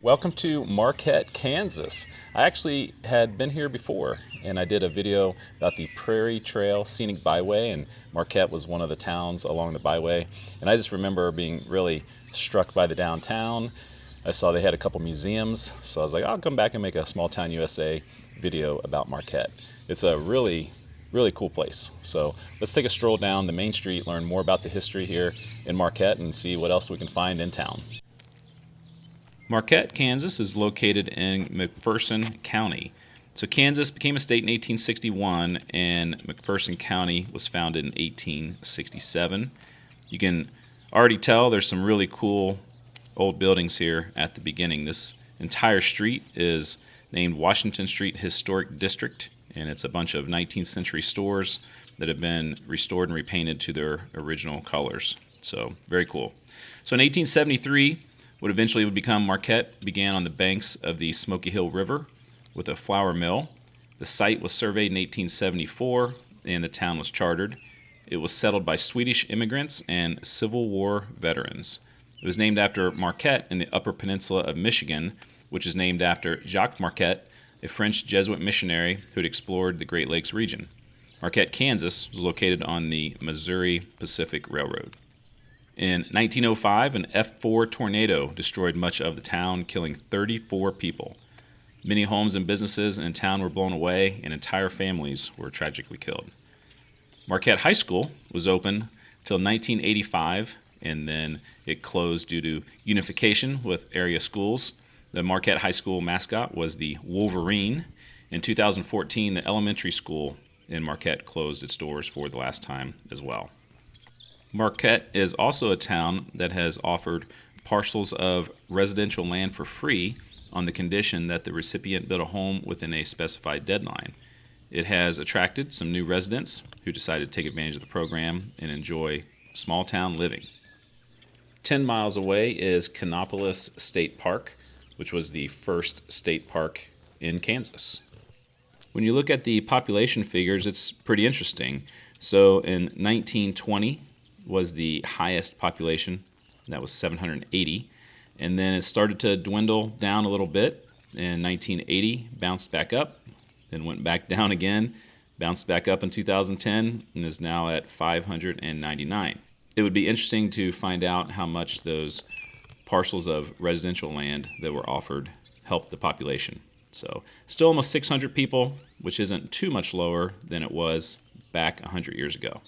Welcome to Marquette, Kansas. I actually had been here before and I did a video about the Prairie Trail Scenic Byway, and Marquette was one of the towns along the byway. And I just remember being really struck by the downtown. I saw they had a couple museums, so I was like, I'll come back and make a Small Town USA video about Marquette. It's a really cool place. So let's take a stroll down the main street, learn more about the history here in Marquette, and see what else we can find in town. Marquette, Kansas is located in McPherson County. So Kansas became a state in 1861 and McPherson County was founded in 1867. You can already tell there's some really cool old buildings here at the beginning. This entire street is named Washington Street Historic District, and it's a bunch of 19th century stores that have been restored and repainted to their original colors. So very cool. So in 1873, what eventually would become Marquette began on the banks of the Smoky Hill River with a flour mill. The site was surveyed in 1874 and the town was chartered. It was settled by Swedish immigrants and Civil War veterans. It was named after Marquette in the Upper Peninsula of Michigan, which is named after Jacques Marquette, a French Jesuit missionary who had explored the Great Lakes region. Marquette, Kansas was located on the Missouri Pacific Railroad. In 1905, an F4 tornado destroyed much of the town, killing 34 people. Many homes and businesses in town were blown away, and entire families were tragically killed. Marquette High School was open till 1985, and then it closed due to unification with area schools. The Marquette High School mascot was the Wolverine. In 2014, the elementary school in Marquette closed its doors for the last time as well. Marquette is also a town that has offered parcels of residential land for free on the condition that the recipient build a home within a specified deadline. It has attracted some new residents who decided to take advantage of the program and enjoy small town living. 10 miles away is Kannapolis State Park, which was the first state park in Kansas. When you look at the population figures, it's pretty interesting. So in 1920, was the highest population. That was 780. And then it started to dwindle down a little bit. In 1980, bounced back up, then went back down again, bounced back up in 2010, and is now at 599. It would be interesting to find out how much those parcels of residential land that were offered helped the population. So still almost 600 people, which isn't too much lower than it was back 100 years ago.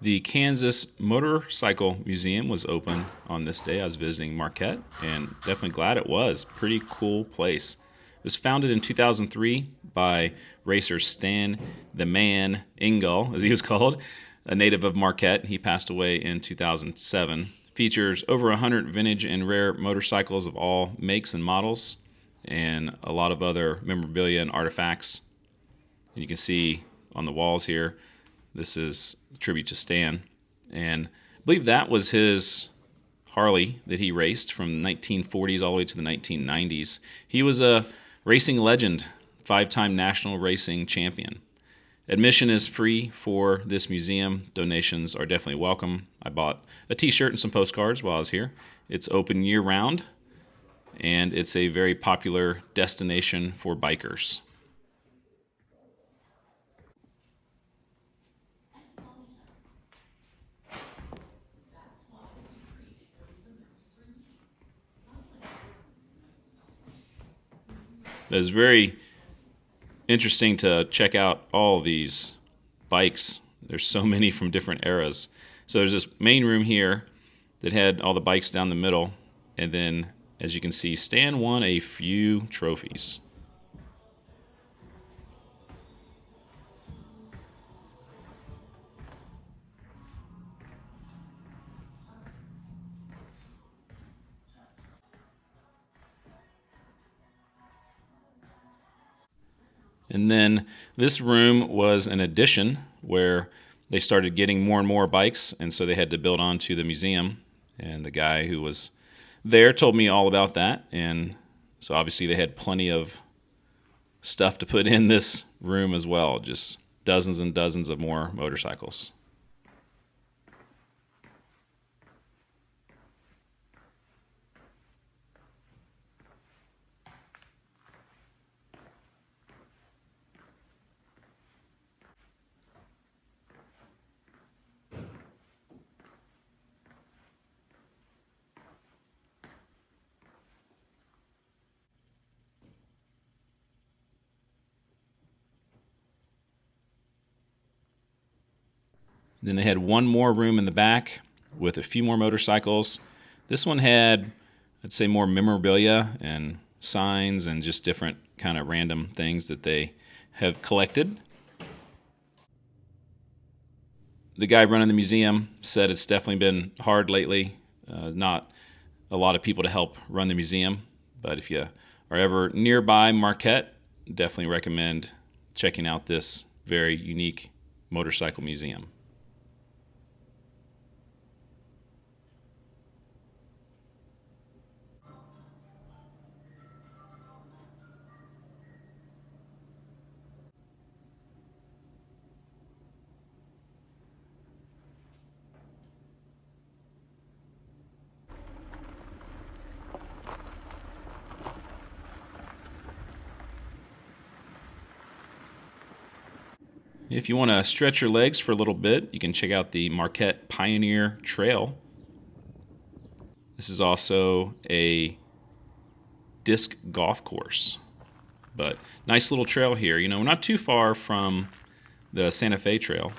The Kansas Motorcycle Museum was open on this day. I was visiting Marquette, and definitely glad it was. Pretty cool place. It was founded in 2003 by racer Stan the Man Ingall, as he was called, a native of Marquette. He passed away in 2007. Features over 100 vintage and rare motorcycles of all makes and models, and a lot of other memorabilia and artifacts. And you can see on the walls here, this is a tribute to Stan. And I believe that was his Harley that he raced from the 1940s all the way to the 1990s. He was a racing legend, 5-time national racing champion. Admission is free for this museum. Donations are definitely welcome. I bought a t-shirt and some postcards while I was here. It's open year-round, and it's a very popular destination for bikers. It's very interesting to check out all these bikes. There's so many from different eras. So there's this main room here that had all the bikes down the middle, and then, as you can see, Stan won a few trophies. And then this room was an addition where they started getting more and more bikes, and so they had to build onto the museum. And the guy who was there told me all about that. And so obviously they had plenty of stuff to put in this room as well, just dozens and dozens of more motorcycles. Then they had one more room in the back with a few more motorcycles. This one had, I'd say, more memorabilia and signs and just different kind of random things that they have collected. The guy running the museum said it's definitely been hard lately. Not a lot of people to help run the museum, but if you are ever nearby Marquette, definitely recommend checking out this very unique motorcycle museum. If you want to stretch your legs for a little bit, you can check out the Marquette Pioneer Trail. This is also a disc golf course, but nice little trail here. You know, we're not too far from the Santa Fe Trail,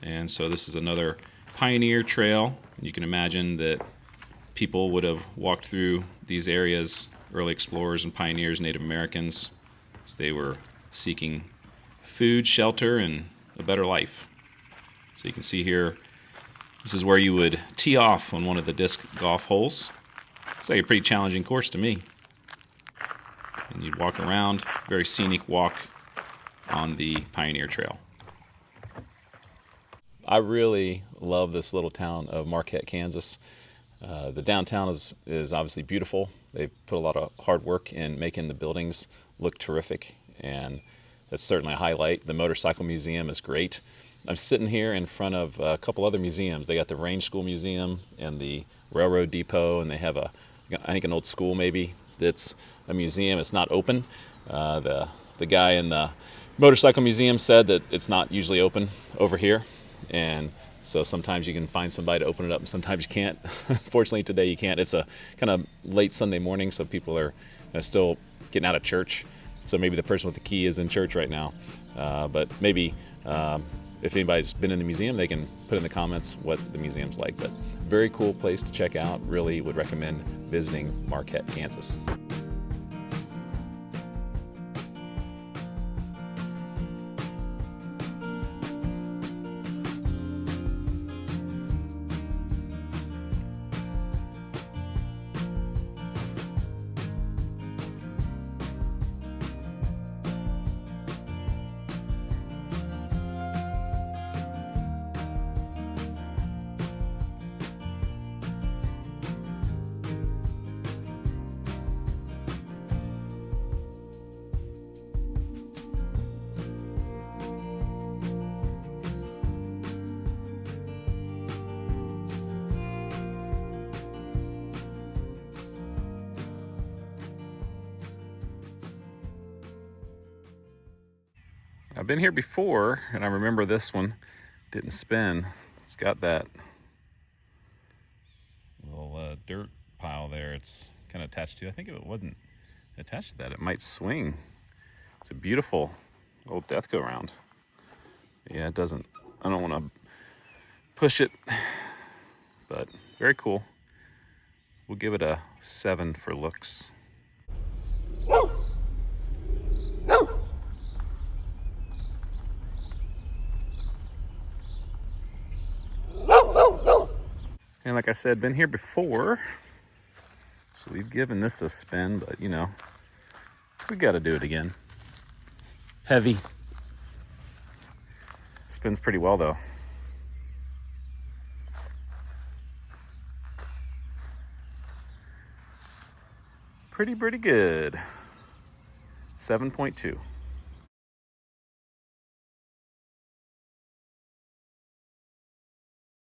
and so this is another Pioneer Trail. You can imagine that people would have walked through these areas, early explorers and pioneers, Native Americans, as they were seeking food, shelter, and a better life. So you can see here, this is where you would tee off on one of the disc golf holes. It's like a pretty challenging course to me. And you'd walk around, very scenic walk on the Pioneer Trail. I really love this little town of Marquette, Kansas. The downtown is obviously beautiful. They put a lot of hard work in making the buildings look terrific, and that's certainly a highlight. The Motorcycle Museum is great. I'm sitting here in front of a couple other museums. They got the Range School Museum and the Railroad Depot, and they have I think an old school maybe that's a museum. It's not open. The guy in the Motorcycle Museum said that it's not usually open over here, and so sometimes you can find somebody to open it up and sometimes you can't. Fortunately today you can't. It's a kind of late Sunday morning, so people are still getting out of church. So maybe the person with the key is in church right now, but maybe if anybody's been in the museum, they can put in the comments what the museum's like. But very cool place to check out. Really would recommend visiting Marquette, Kansas. I've been here before, and I remember this one didn't spin. It's got that little dirt pile there it's kind of attached to. I think if it wasn't attached to that, it might swing. It's a beautiful old death go round. Yeah, it doesn't, I don't want to push it, but very cool. We'll give it a 7 for looks. And like I said, been here before, so we've given this a spin, but you know, we got to do it again. Heavy. Spins pretty well though. Pretty good. 7.2.